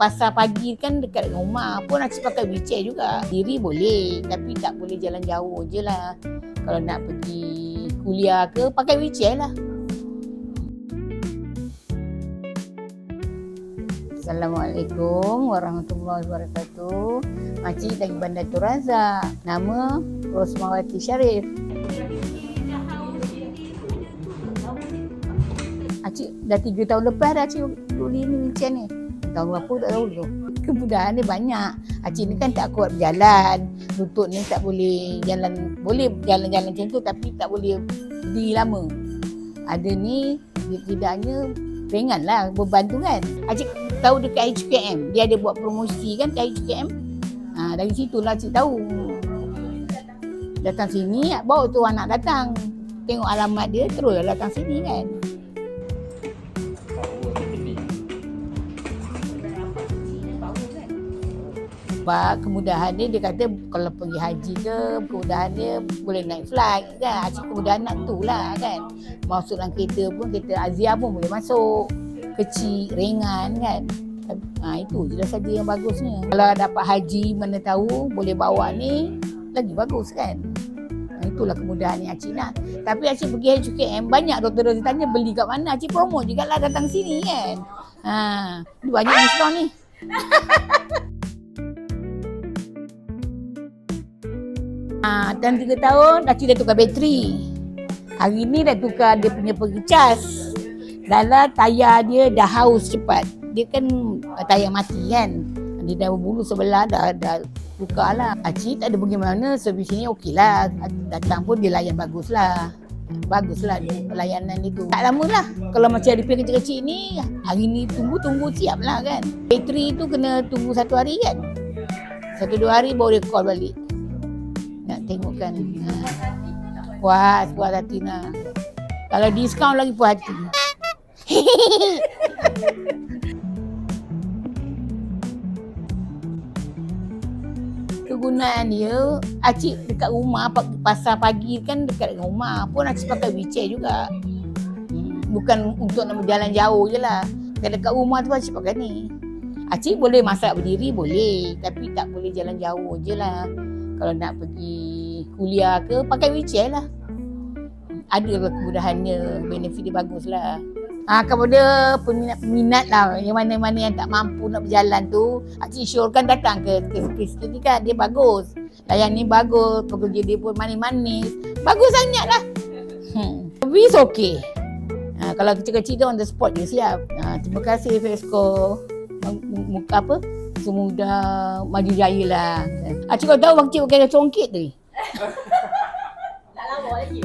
pasar pagi kan dekat dengan rumah pun Acik pakai wheelchair juga. Diri boleh, tapi tak boleh jalan jauh je lah. Kalau nak pergi kuliah ke, pakai wheelchair lah. Assalamualaikum warahmatullahi wabarakatuh. Acik dari Bandar Tun Razak. Nama Rosmawati Sharif. Acik dah 3 tahun lepas dah Acik beli ni wheelchair ni. Tahun berapa tak tahu tu. Kemudahan dia banyak. Acik ni kan tak kuat berjalan. Lutut ni tak boleh jalan. Boleh jalan-jalan macam tu tapi tak boleh berdiri lama. Ada ni tidaknya ringan lah beban tu kan. Acik tahu dekat HKM. Dia ada buat promosi kan kat HKM. Dari situlah Acik tahu. Datang sini bawa tu anak datang. Tengok alamat dia terus datang sini kan. Sebab kemudahan dia kata kalau pergi haji ke, kemudahan dia boleh naik flight kan. Acik kemudahan nak tu lah kan. Masuk dalam kereta pun, kereta Azia pun boleh masuk. Kecil, ringan kan. Itu je lah saja yang bagusnya. Kalau dapat haji mana tahu boleh bawa ni, lagi bagus kan. Itulah kemudahan yang Acik nak. Tapi Acik pergi HKM, banyak doktor-doktor tanya beli kat mana. Acik promote juga lah datang sini kan. Banyak diskaun ni. Dan 3 tahun Acik dah tukar bateri. Hari ni dah tukar dia punya pengecas. Dalam tayar dia dah haus cepat. Dia kan tayar mati kan. Dia dah berbulu sebelah dah tukar lah. Acik tak ada pergi mana, servis ni okey lah. Datang pun dia layan bagus lah. Bagus lah pelayanan itu. Tak lama lah. Kalau macam repair kecil-kecil ni, hari ni tunggu siap lah kan. Bateri tu kena tunggu 1 hari kan. 1-2 hari baru dia call balik. Nak tengok kan. Puas hati nak. Kalau diskaun lagi puas hati. Kegunaan dia, Acik dekat rumah, pasar pagi kan dekat dengan rumah pun Acik pakai wheelchair juga. Bukan untuk nak berjalan jauh je lah. Dekat rumah tu Acik pakai ni. Acik boleh masak berdiri, boleh. Tapi tak boleh jalan jauh je lah. Kalau nak pergi kuliah ke, pakai wheelchair lah. Ada kemudahannya, benefit dia bagus lah. Kepada peminat-peminat lah, yang mana-mana yang tak mampu nak berjalan tu, Acik syorkan datang ke ni kan, dia bagus. Layan ni bagus, pekerja dia pun manis-manis. Bagus sangat lah. Service okey. Kalau kecil-kecil tu on the spot dia siap. Terima kasih Fesco. Semudah maju jaya lah. Acik kau tahu Acik pakai songket tu? Tak lama lagi.